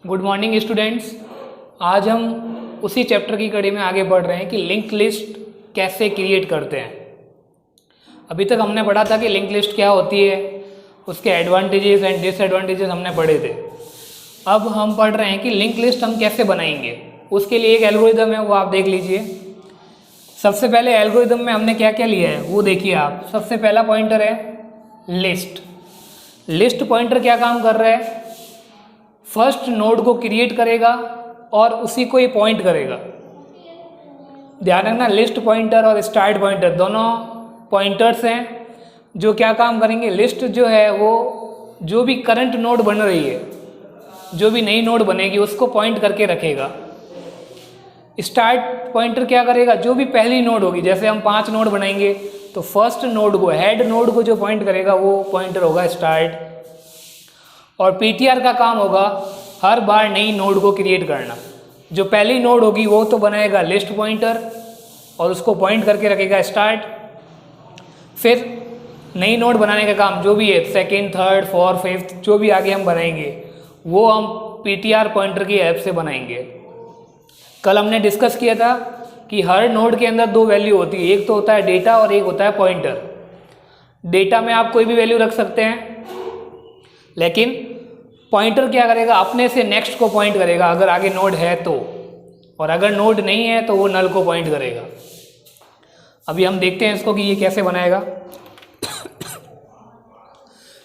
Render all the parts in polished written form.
Good morning students. आज हम उसी चैप्टर की कड़ी में आगे बढ़ रहे हैं कि लिंक लिस्ट कैसे क्रिएट करते हैं। अभी तक हमने पढ़ा था कि लिंक लिस्ट क्या होती है, उसके एडवांटेजेस एंड डिसएडवांटेजेस हमने पढ़े थे। अब हम पढ़ रहे हैं कि लिंक लिस्ट हम कैसे बनाएंगे। उसके लिए एक एल्गोरिदम है, वो आप देख लीजिए। सबसे पहले एल्गोरिदम में हमने क्या क्या लिया है वो देखिए आप। सबसे पहला पॉइंटर है लिस्ट। लिस्ट पॉइंटर क्या काम कर रहा है, फर्स्ट नोड को क्रिएट करेगा और उसी को ही पॉइंट करेगा। ध्यान रखना, लिस्ट पॉइंटर और स्टार्ट पॉइंटर दोनों पॉइंटर्स हैं जो क्या काम करेंगे। लिस्ट जो है वो जो भी करंट नोड बन रही है, जो भी नई नोड बनेगी उसको पॉइंट करके रखेगा। स्टार्ट पॉइंटर क्या करेगा, जो भी पहली नोड होगी, जैसे हम 5 नोड बनाएंगे तो फर्स्ट नोड को, हेड नोड को जो पॉइंट करेगा वो पॉइंटर होगा स्टार्ट। और पीटीआर का काम होगा हर बार नई नोड को क्रिएट करना। जो पहली नोड होगी वो तो बनाएगा लिस्ट पॉइंटर और उसको पॉइंट करके रखेगा स्टार्ट। फिर नई नोड बनाने का काम जो भी है, सेकेंड, थर्ड, फोर्थ, फिफ्थ, जो भी आगे हम बनाएंगे वो हम पीटीआर पॉइंटर की हेल्प से बनाएंगे। कल हमने डिस्कस किया था कि हर नोड के अंदर 2 वैल्यू होती है, एक तो होता है डेटा और एक होता है पॉइंटर। डेटा में आप कोई भी वैल्यू रख सकते हैं, लेकिन पॉइंटर क्या करेगा, अपने से नेक्स्ट को पॉइंट करेगा अगर आगे नोड है तो, और अगर नोड नहीं है तो वो नल को पॉइंट करेगा। अभी हम देखते हैं इसको कि ये कैसे बनाएगा।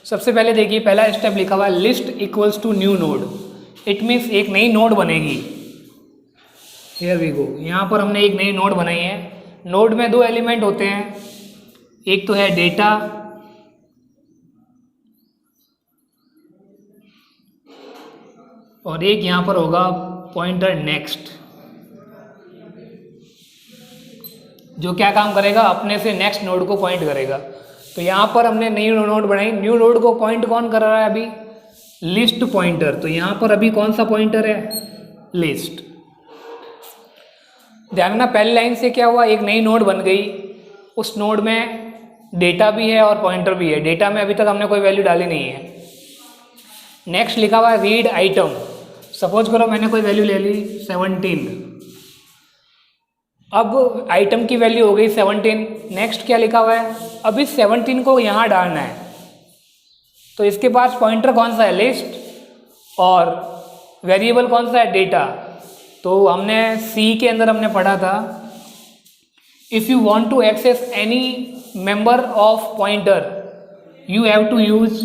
सबसे पहले देखिए, पहला स्टेप लिखा हुआ है list equals to new node. It means एक नई नोड बनेगी। हियर वी गो, यहाँ पर हमने एक नई नोड बनाई है। नोड में 2 एलिमेंट होते हैं, एक तो है डेटा और एक यहाँ पर होगा पॉइंटर नेक्स्ट, जो क्या काम करेगा, अपने से नेक्स्ट नोड को पॉइंट करेगा। तो यहाँ पर हमने नई नोड बनाई। न्यू नोड को पॉइंट कौन कर रहा है अभी, लिस्ट पॉइंटर। तो यहाँ पर अभी कौन सा पॉइंटर है, लिस्ट। ध्यान रखना, पहली लाइन से क्या हुआ, एक नई नोड बन गई। उस नोड में डेटा भी है और पॉइंटर भी है। डेटा में अभी तक हमने कोई वैल्यू डाली नहीं है। नेक्स्ट लिखा हुआ है रीड आइटम। सपोज करो मैंने कोई वैल्यू ले ली 17, अब आइटम की वैल्यू हो गई 17। नेक्स्ट क्या लिखा हुआ है, अभी 17 को यहाँ डालना है। तो इसके पास पॉइंटर कौन सा है, लिस्ट, और वेरिएबल कौन सा है, डेटा। तो हमने सी के अंदर हमने पढ़ा था, if you want to access any member of pointer you have to use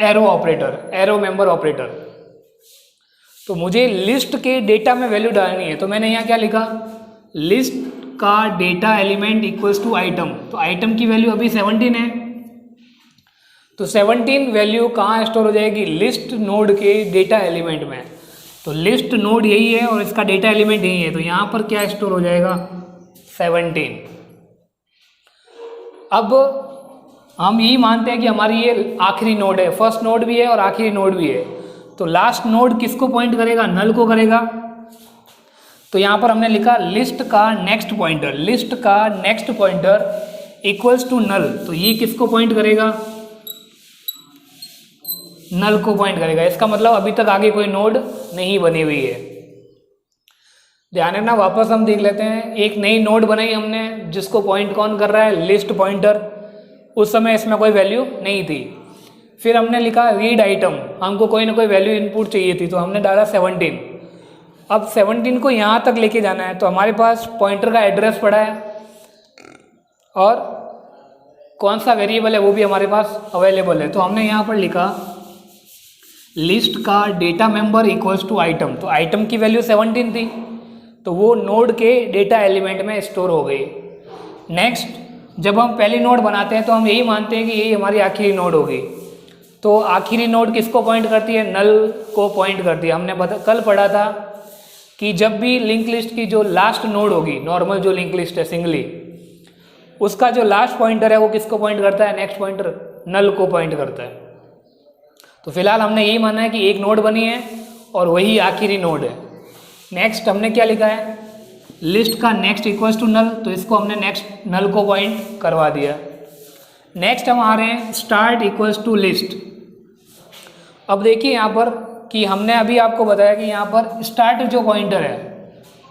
arrow operator, arrow member operator. तो मुझे लिस्ट के डेटा में वैल्यू डालनी है, तो मैंने यहाँ क्या लिखा, लिस्ट का data element equals to item. तो आइटम की वैल्यू अभी 17 है, तो 17 वैल्यू कहाँ स्टोर हो जाएगी, लिस्ट नोड के डेटा एलिमेंट में। तो लिस्ट नोड यही है और इसका डेटा एलिमेंट यही है, तो यहाँ पर क्या स्टोर हो जाएगा, 17। अब हम यही मानते हैं कि हमारी ये आखिरी नोड है, फर्स्ट नोड भी है और आखिरी नोड भी है। तो लास्ट नोड किसको पॉइंट करेगा, नल को करेगा। तो यहाँ पर हमने लिखा लिस्ट का नेक्स्ट पॉइंटर, लिस्ट का next pointer equals to null. तो ये किसको पॉइंट करेगा, नल को पॉइंट करेगा। इसका मतलब अभी तक आगे कोई नोड नहीं बनी हुई है। ध्यान रखना, वापस हम देख लेते हैं। एक नई नोड बनाई हमने जिसको पॉइंट कौन कर रहा है, लिस्ट पॉइंटर। उस समय इसमें कोई वैल्यू नहीं थी। फिर हमने लिखा रीड आइटम, हमको कोई ना कोई वैल्यू इनपुट चाहिए थी, तो हमने डाला 17। अब 17 को यहाँ तक लेके जाना है, तो हमारे पास पॉइंटर का एड्रेस पड़ा है और कौन सा वेरिएबल है वो भी हमारे पास अवेलेबल है। तो हमने यहाँ पर लिखा लिस्ट का data member equals to item. तो आइटम की वैल्यू 17 थी, तो वो नोड के डेटा एलिमेंट में स्टोर हो गई। नेक्स्ट, जब हम पहली नोड बनाते हैं तो हम यही मानते हैं कि ये हमारी आखिरी नोड होगी। तो आखिरी नोड किसको पॉइंट करती है, नल को पॉइंट करती है। हमने कल पढ़ा था कि जब भी लिंक लिस्ट की जो लास्ट नोड होगी, नॉर्मल जो लिंक लिस्ट है सिंगली, उसका जो लास्ट पॉइंटर है वो किसको पॉइंट करता है, नेक्स्ट पॉइंटर नल को पॉइंट करता है। तो फिलहाल हमने यही माना है कि एक नोड बनी है और वही आखिरी नोड है। नेक्स्ट हमने क्या लिखा है, लिस्ट का नेक्स्ट इक्वल्स टू नल। तो इसको हमने नेक्स्ट नल को पॉइंट करवा दिया। नेक्स्ट हम आ रहे हैं स्टार्ट इक्वल्स टू लिस्ट। अब देखिए यहाँ पर कि हमने अभी आपको बताया कि यहाँ पर स्टार्ट जो पॉइंटर है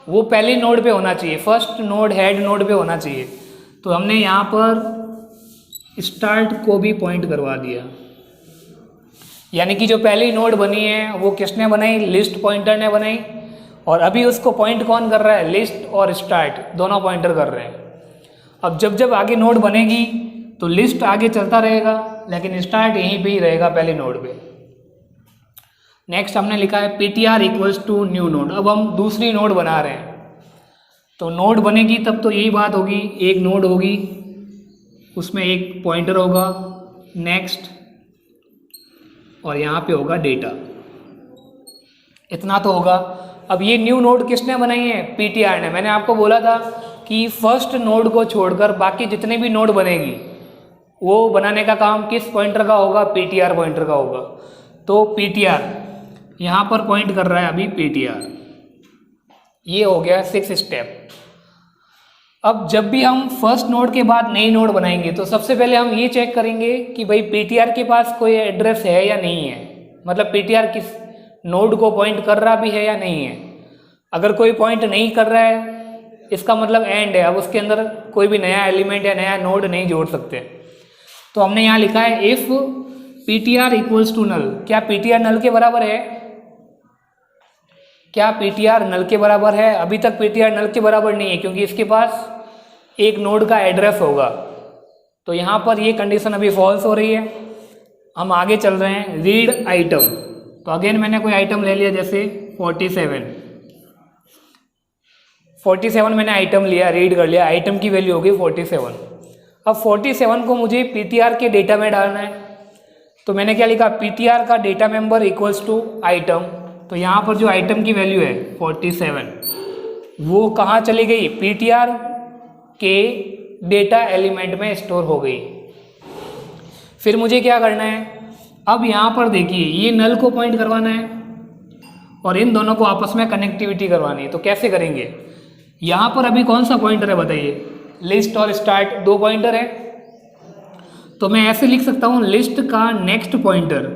वो पहले नोड पे होना चाहिए, फर्स्ट नोड हेड नोड पे होना चाहिए। तो हमने यहाँ पर स्टार्ट को भी पॉइंट करवा दिया, यानी कि जो पहली नोड बनी है वो किसने बनाई, लिस्ट पॉइंटर ने बनाई। और अभी उसको पॉइंट कौन कर रहा है, लिस्ट और स्टार्ट दोनों पॉइंटर कर रहे हैं। अब जब जब आगे नोड बनेगी तो लिस्ट आगे चलता रहेगा, लेकिन स्टार्ट यहीं पे ही रहेगा पहले नोड पे। नेक्स्ट हमने लिखा है PTR equals to new node. अब हम दूसरी नोड बना रहे हैं, तो नोड बनेगी तब तो यही बात होगी, एक नोड होगी उसमें एक पॉइंटर होगा, नेक्स्ट, और यहाँ पे होगा डेटा, इतना तो होगा। अब ये न्यू नोड किसने बनाई है, PTR ने। मैंने आपको बोला था कि फर्स्ट नोड को छोड़कर बाकी जितने भी नोड बनेगी वो बनाने का काम किस पॉइंटर का होगा, PTR पॉइंटर का होगा। तो PTR यहाँ पर पॉइंट कर रहा है अभी PTR। ये हो गया 6 स्टेप। अब जब भी हम फर्स्ट नोड के बाद नई नोड बनाएंगे तो सबसे पहले हम ये चेक करेंगे कि भाई PTR के पास कोई एड्रेस है या नहीं है, मतलब PTR किस नोड को पॉइंट कर रहा भी है या नहीं है। अगर कोई पॉइंट नहीं कर रहा है इसका मतलब एंड है, अब उसके अंदर कोई भी नया एलिमेंट या नया नोड नहीं जोड़ सकते। तो हमने यहाँ लिखा है if PTR equals to null. क्या PTR नल के बराबर है, क्या PTR नल के बराबर है? अभी तक PTR नल के बराबर नहीं है क्योंकि इसके पास एक नोड का एड्रेस होगा। तो यहाँ पर ये कंडीशन अभी फॉल्स हो रही है। हम आगे चल रहे हैं, रीड आइटम। तो अगेन मैंने कोई आइटम ले लिया, जैसे 47 मैंने आइटम लिया, रीड कर लिया, आइटम की वैल्यू होगी 47। अब 47 को मुझे PTR के डेटा में डालना है, तो मैंने क्या लिखा, PTR का data member equals to item. तो यहाँ पर जो आइटम की वैल्यू है 47 वो कहाँ चली गई, PTR के डेटा एलिमेंट में स्टोर हो गई। फिर मुझे क्या करना है, अब यहाँ पर देखिए ये नल को पॉइंट करवाना है और इन दोनों को आपस में कनेक्टिविटी करवानी है। तो कैसे करेंगे, यहाँ पर अभी कौन सा पॉइंटर है बताइए, लिस्ट और स्टार्ट दो पॉइंटर है। तो मैं ऐसे लिख सकता हूँ, लिस्ट का next pointer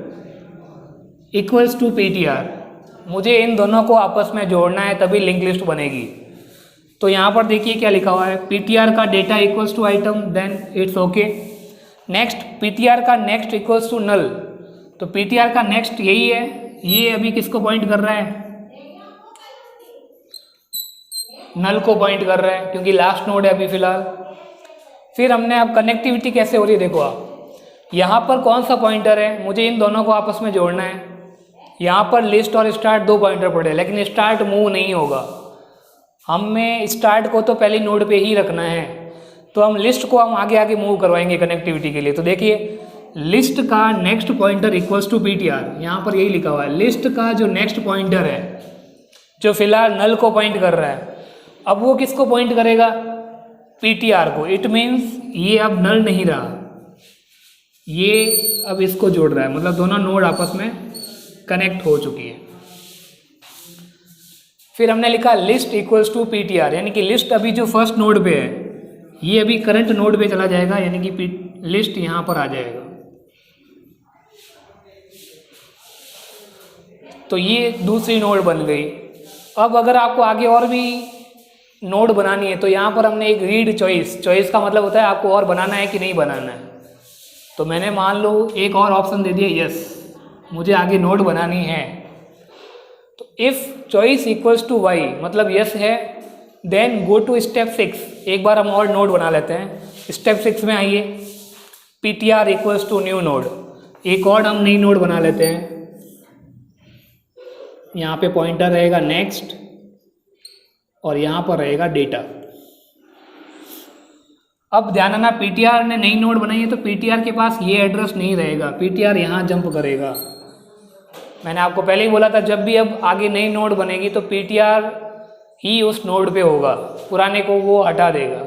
equals to PTR। मुझे इन दोनों को आपस में जोड़ना है तभी लिंक लिस्ट बनेगी। तो यहाँ पर देखिए क्या लिखा हुआ है, PTR का data equals to item, then it's okay. Next PTR का नेक्स्ट इक्वल्स टू नल। तो PTR का नेक्स्ट यही है, ये अभी किसको पॉइंट कर रहा है, नल को पॉइंट कर रहा है क्योंकि लास्ट नोड है अभी फिलहाल। फिर हमने अब कनेक्टिविटी कैसे हो रही है, देखो आप यहाँ पर कौन सा पॉइंटर है, मुझे इन दोनों को आपस में जोड़ना है। यहाँ पर लिस्ट और स्टार्ट दो पॉइंटर पड़े, लेकिन स्टार्ट मूव नहीं होगा, हमें स्टार्ट को तो पहली नोड पे ही रखना है। तो हम लिस्ट को हम आगे आगे मूव करवाएंगे कनेक्टिविटी के लिए। तो देखिए लिस्ट का next pointer equals to PTR, यहाँ पर यही लिखा हुआ है, लिस्ट का जो नेक्स्ट पॉइंटर है जो फिलहाल नल को पॉइंट कर रहा है, अब वो किसको पॉइंट करेगा, PTR को। इट मीन्स ये अब नल नहीं रहा, ये अब इसको जोड़ रहा है, मतलब दोनों नोड आपस में कनेक्ट हो चुकी है। फिर हमने लिखा लिस्ट इक्वल्स टू PTR, यानी कि लिस्ट अभी जो फर्स्ट नोड पे है ये अभी करंट नोड पे चला जाएगा, यानी कि लिस्ट यहाँ पर आ जाएगा। तो ये दूसरी नोड बन गई। अब अगर आपको आगे और भी नोड बनानी है तो यहाँ पर हमने एक रीड चॉइस का मतलब होता है आपको और बनाना है कि नहीं बनाना है। तो मैंने मान लो एक और ऑप्शन दे दिया, यस मुझे आगे नोड बनानी है। तो if choice equals to Y, मतलब यस है, देन गो टू स्टेप 6। एक बार हम और नोड बना लेते हैं। स्टेप 6 में आइए, PTR equals to new node. एक और हम नई नोड बना लेते हैं, यहाँ पे पॉइंटर रहेगा नेक्स्ट और यहाँ पर रहेगा डेटा। अब ध्यान देना, PTR ने नई नोड बनाई है तो PTR के पास ये एड्रेस नहीं रहेगा, PTR यहाँ जंप करेगा। मैंने आपको पहले ही बोला था जब भी अब आगे नई नोड बनेगी तो PTR ही उस नोड पे होगा, पुराने को वो हटा देगा।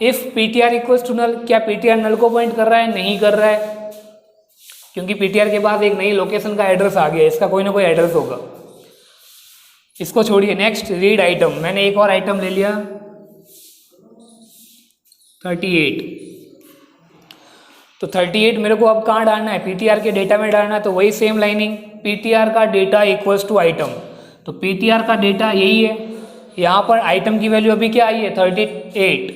If PTR equals to null, क्या PTR नल को पॉइंट कर रहा है, नहीं कर रहा है, क्योंकि PTR के पास एक नई लोकेशन का एड्रेस आ गया, इसका कोई ना कोई एड्रेस होगा। इसको छोड़िए, नेक्स्ट रीड आइटम। मैंने एक और आइटम ले लिया 38। तो 38 मेरे को अब कहाँ डालना है, PTR के डेटा में डालना है। तो वही सेम लाइनिंग, PTR का डेटा इक्वल्स टू आइटम। तो PTR का डेटा यही है, यहाँ पर आइटम की वैल्यू अभी क्या आई है 38,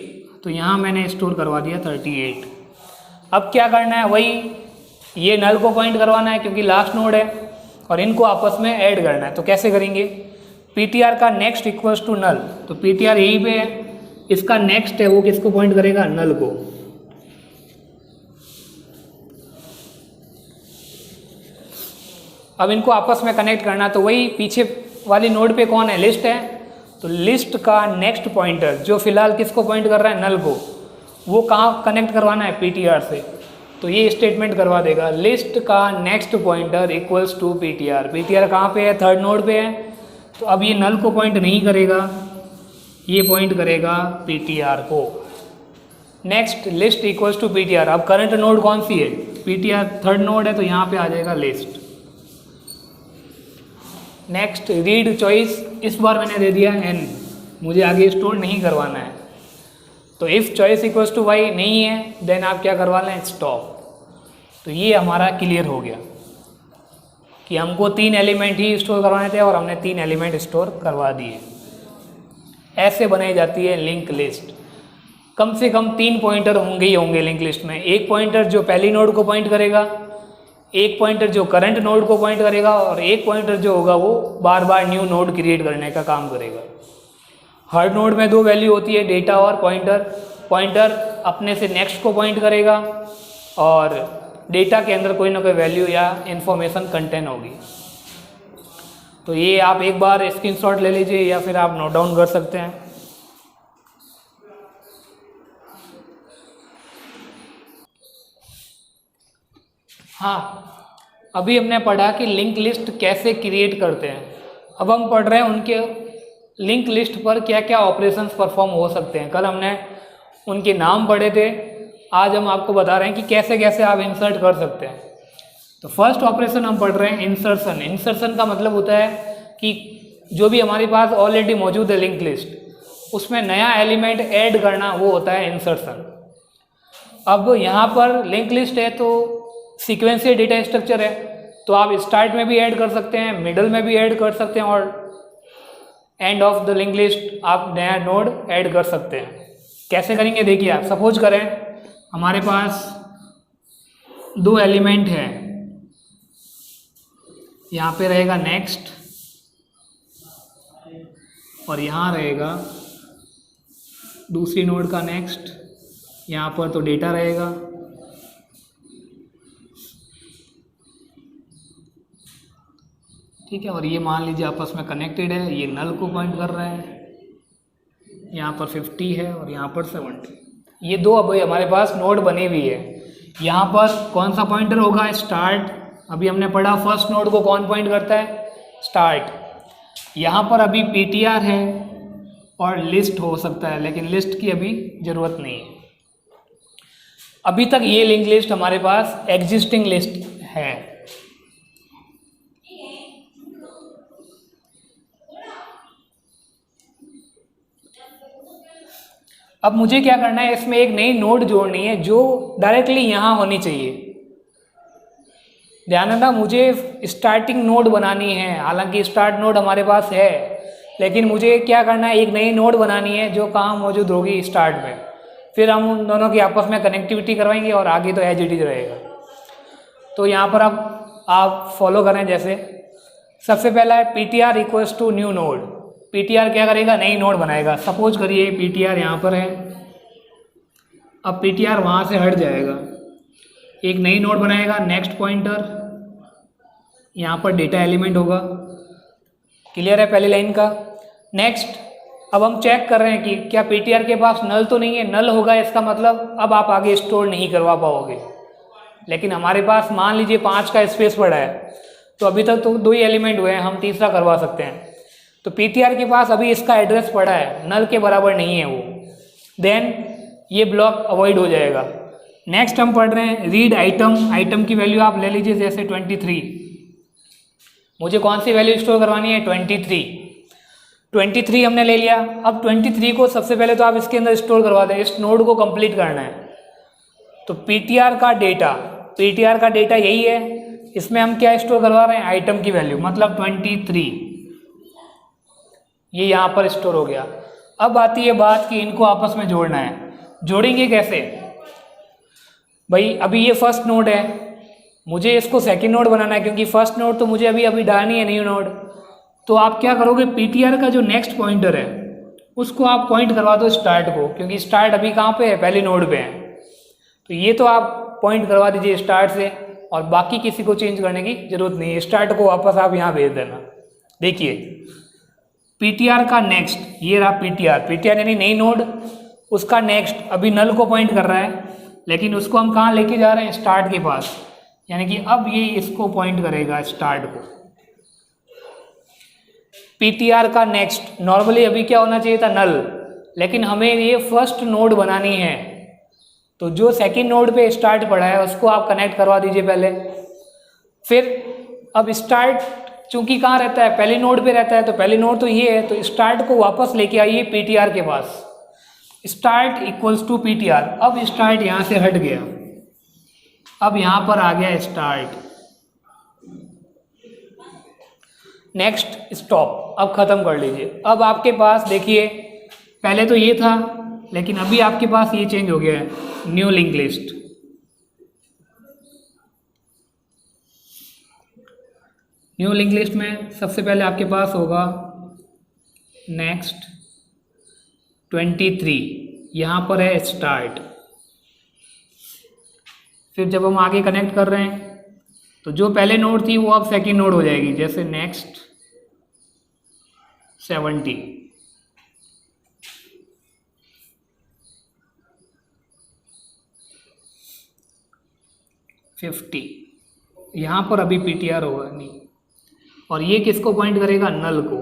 तो यहाँ मैंने स्टोर करवा दिया 38। अब क्या करना है, वही ये नल को पॉइंट करवाना है क्योंकि लास्ट नोड है, और इनको आपस में ऐड करना है। तो कैसे करेंगे, PTR का नेक्स्ट इक्वल्स टू नल, तो PTR यहीं पे है, इसका नेक्स्ट है वो किसको पॉइंट करेगा, नल को। अब इनको आपस में कनेक्ट करना, तो वही पीछे वाली नोड पे कौन है, लिस्ट है, तो लिस्ट का नेक्स्ट पॉइंटर जो फिलहाल किसको पॉइंट कर रहा है, नल को, वो कहाँ कनेक्ट करवाना है, PTR से। तो ये स्टेटमेंट करवा देगा, लिस्ट का next pointer equals to PTR। PTR कहाँ पे है, थर्ड नोड पे है, तो अब ये नल को पॉइंट नहीं करेगा, ये पॉइंट करेगा PTR को। Next list equals to PTR। अब करंट नोड कौन सी है, PTR थर्ड नोड है, तो यहाँ पे आ जाएगा लिस्ट। नेक्स्ट रीड चॉइस, इस बार मैंने दे दिया n, मुझे आगे स्टोर नहीं करवाना है। तो if choice equals to Y नहीं है, देन आप क्या करवा लें, स्टॉप। तो ये हमारा क्लियर हो गया कि हमको 3 एलिमेंट ही स्टोर करवाने थे और हमने 3 एलिमेंट स्टोर करवा दिए। ऐसे बनाई जाती है लिंक लिस्ट। कम से कम 3 पॉइंटर होंगे ही होंगे लिंक लिस्ट में, एक पॉइंटर जो पहली नोड को पॉइंट करेगा, एक पॉइंटर जो करंट नोड को पॉइंट करेगा, और एक पॉइंटर जो होगा वो बार बार न्यू नोड क्रिएट करने का काम करेगा। हर नोड में 2 वैल्यू होती है, डेटा और पॉइंटर। पॉइंटर अपने से नेक्स्ट को पॉइंट करेगा और डेटा के अंदर कोई ना कोई वैल्यू या इन्फॉर्मेशन कंटेन होगी। तो ये आप एक बार स्क्रीनशॉट ले लीजिए या फिर आप नोट डाउन कर सकते हैं। हाँ, अभी हमने पढ़ा कि लिंक लिस्ट कैसे क्रिएट करते हैं। अब हम पढ़ रहे हैं उनके लिंक लिस्ट पर क्या क्या ऑपरेशंस परफॉर्म हो सकते हैं। कल हमने उनके नाम पढ़े थे, आज हम आपको बता रहे हैं कि कैसे कैसे आप इंसर्ट कर सकते हैं। तो फर्स्ट ऑपरेशन हम पढ़ रहे हैं इंसर्शन। इंसर्शन का मतलब होता है कि जो भी हमारे पास ऑलरेडी मौजूद है लिंक लिस्ट, उसमें नया एलिमेंट ऐड करना, वो होता है इंसर्शन। अब यहाँ पर लिंक लिस्ट है तो सीक्वेंशियल डेटा स्ट्रक्चर है, तो आप स्टार्ट में भी ऐड कर सकते हैं, मिडल में भी ऐड कर सकते हैं, और end of the link list आप नया नोड ऐड कर सकते हैं। कैसे करेंगे देखिए आप, सपोज करें हमारे पास 2 एलिमेंट हैं, यहाँ पे रहेगा नेक्स्ट और यहाँ रहेगा दूसरी नोड का नेक्स्ट, यहाँ पर तो डेटा रहेगा। ठीक है, और ये मान लीजिए आपस में कनेक्टेड है, ये नल को पॉइंट कर रहे हैं, यहाँ पर 50 है और यहाँ पर 70। ये 2 अब हमारे पास नोड बनी हुई है। यहाँ पर कौन सा पॉइंटर होगा, स्टार्ट। अभी हमने पढ़ा फर्स्ट नोड को कौन पॉइंट करता है, स्टार्ट। यहाँ पर अभी PTR है और लिस्ट हो सकता है, लेकिन लिस्ट की अभी ज़रूरत नहीं है। अभी तक ये लिंक लिस्ट हमारे पास एग्जिस्टिंग लिस्ट है। अब मुझे क्या करना है, इसमें एक नई नोड जोड़नी है जो डायरेक्टली यहाँ होनी चाहिए। ध्यान रखना, मुझे स्टार्टिंग नोड बनानी है। हालांकि स्टार्ट नोड हमारे पास है, लेकिन मुझे क्या करना है, एक नई नोड बनानी है जो कहाँ मौजूद होगी, स्टार्ट में। फिर हम उन दोनों की आपस में कनेक्टिविटी करवाएंगे और आगे तो एज इट इज रहेगा। तो यहाँ पर अब आप फॉलो करें। जैसे सबसे पहला है PTR equals to new node. PTR क्या करेगा, नई नोड बनाएगा। सपोज करिए PTR यहाँ पर है, अब PTR वहाँ से हट जाएगा, एक नई नोड बनाएगा, नेक्स्ट पॉइंटर, यहाँ पर डेटा एलिमेंट होगा। क्लियर है पहली लाइन का। नेक्स्ट अब हम चेक कर रहे हैं कि क्या PTR के पास नल तो नहीं है। नल होगा इसका मतलब अब आप आगे स्टोर नहीं करवा पाओगे, लेकिन हमारे पास मान लीजिए 5 का स्पेस पड़ा है, तो अभी तक तो 2 ही एलिमेंट हुए हैं, हम तीसरा करवा सकते हैं। तो PTR के पास अभी इसका एड्रेस पड़ा है, नल के बराबर नहीं है वो, देन ये ब्लॉक अवॉइड हो जाएगा। नेक्स्ट हम पढ़ रहे हैं रीड आइटम। आइटम की वैल्यू आप ले लीजिए, जैसे 23। मुझे कौन सी वैल्यू स्टोर करवानी है, 23 हमने ले लिया। अब 23 को सबसे पहले तो आप इसके अंदर स्टोर करवा दें, इस नोड को कंप्लीट करना है। तो PTR का डेटा यही है, इसमें हम क्या स्टोर करवा रहे हैं, आइटम की वैल्यू, मतलब 23, ये यहाँ पर स्टोर हो गया। अब आती है बात कि इनको आपस में जोड़ना है। जोड़ेंगे कैसे भाई, अभी ये फर्स्ट नोड है, मुझे इसको सेकंड नोड बनाना है, क्योंकि फर्स्ट नोड तो मुझे अभी डालनी है न्यू नोड। तो आप क्या करोगे, पीटीआर का जो नेक्स्ट पॉइंटर है उसको आप पॉइंट करवा दो स्टार्ट को, क्योंकि स्टार्ट अभी कहाँ पे है, पहली नोड पे है। तो ये तो आप पॉइंट करवा दीजिए स्टार्ट से, और बाकी किसी को चेंज करने की जरूरत नहीं है। स्टार्ट को वापस आप यहाँ भेज देना। देखिए पीटीआर का नेक्स्ट, ये रहा पीटीआर यानी नई नोड, उसका नेक्स्ट अभी नल को पॉइंट कर रहा है, लेकिन उसको हम कहाँ लेके जा रहे हैं, स्टार्ट के पास, यानी कि अब ये इसको पॉइंट करेगा स्टार्ट को। पीटीआर का नेक्स्ट नॉर्मली अभी क्या होना चाहिए था, नल, लेकिन हमें ये फर्स्ट नोड बनानी है, तो जो सेकंड नोड पे स्टार्ट पड़ा है उसको आप कनेक्ट करवा दीजिए पहले। फिर अब स्टार्ट चूंकि कहाँ रहता है, पहली नोड पे रहता है, तो पहली नोड तो ये है, तो स्टार्ट को वापस लेके आइए पीटीआर के पास। Start equals to PTR. अब स्टार्ट यहाँ से हट गया, अब यहाँ पर आ गया स्टार्ट, नेक्स्ट स्टॉप। अब खत्म कर लीजिए। अब आपके पास देखिए पहले तो ये था, लेकिन अभी आपके पास ये चेंज हो गया है, new link list. New link list में सबसे पहले आपके पास होगा नेक्स्ट 23, यहाँ पर है स्टार्ट। फिर जब हम आगे कनेक्ट कर रहे हैं तो जो पहले नोड थी वो अब सेकंड नोड हो जाएगी, जैसे नेक्स्ट 70। यहाँ पर अभी पीटीआर होगा नहीं, और ये किसको पॉइंट करेगा, नल को।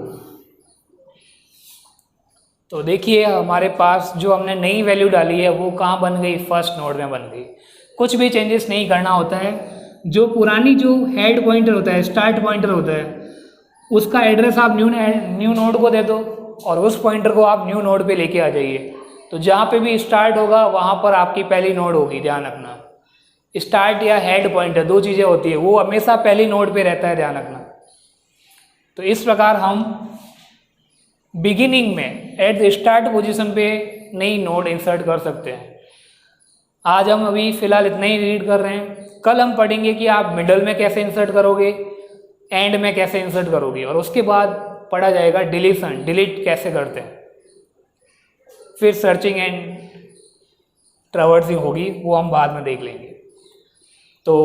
तो देखिए हमारे पास जो हमने नई वैल्यू डाली है वो कहाँ बन गई, फर्स्ट नोड में बन गई। कुछ भी चेंजेस नहीं करना होता है। जो पुरानी जो हेड पॉइंटर होता है, स्टार्ट पॉइंटर होता है, उसका एड्रेस आप न्यू नोड को दे दो, और उस पॉइंटर को आप न्यू नोड पे लेके आ जाइए। तो जहाँ पे भी स्टार्ट होगा वहाँ पर आपकी पहली नोड होगी, ध्यान रखना। स्टार्ट या हेड पॉइंटर दो चीज़ें होती है, वो हमेशा पहली नोड पे रहता है, ध्यान रखना। तो इस प्रकार हम बिगिनिंग में एट द स्टार्ट पोजीशन पे नई नोड इंसर्ट कर सकते हैं। आज हम अभी फ़िलहाल इतना ही रीड कर रहे हैं। कल हम पढ़ेंगे कि आप मिडल में कैसे इंसर्ट करोगे, एंड में कैसे इंसर्ट करोगे, और उसके बाद पढ़ा जाएगा डिलीशन, डिलीट कैसे करते हैं। फिर सर्चिंग एंड ट्रैवर्सिंग होगी, वो हम बाद में देख लेंगे। तो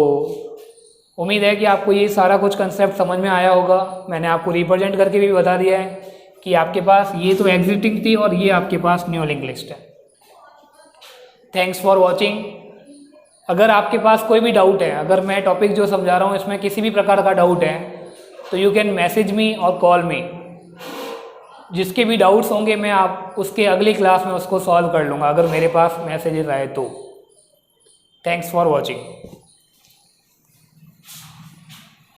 उम्मीद है कि आपको ये सारा कुछ कंसेप्ट समझ में आया होगा। मैंने आपको रिप्रेजेंट करके भी बता दिया है कि आपके पास ये तो एग्जिस्टिंग थी और ये आपके पास न्यू लिंक लिस्ट है। Thanks for watching. अगर आपके पास कोई भी डाउट है, अगर मैं टॉपिक जो समझा रहा हूँ इसमें किसी भी प्रकार का डाउट है, तो यू कैन मैसेज मी और कॉल मी। जिसके भी डाउट्स होंगे मैं आप उसके अगली क्लास में उसको सॉल्व कर लूँगा, अगर मेरे पास मैसेजेस आए तो। Thanks for watching.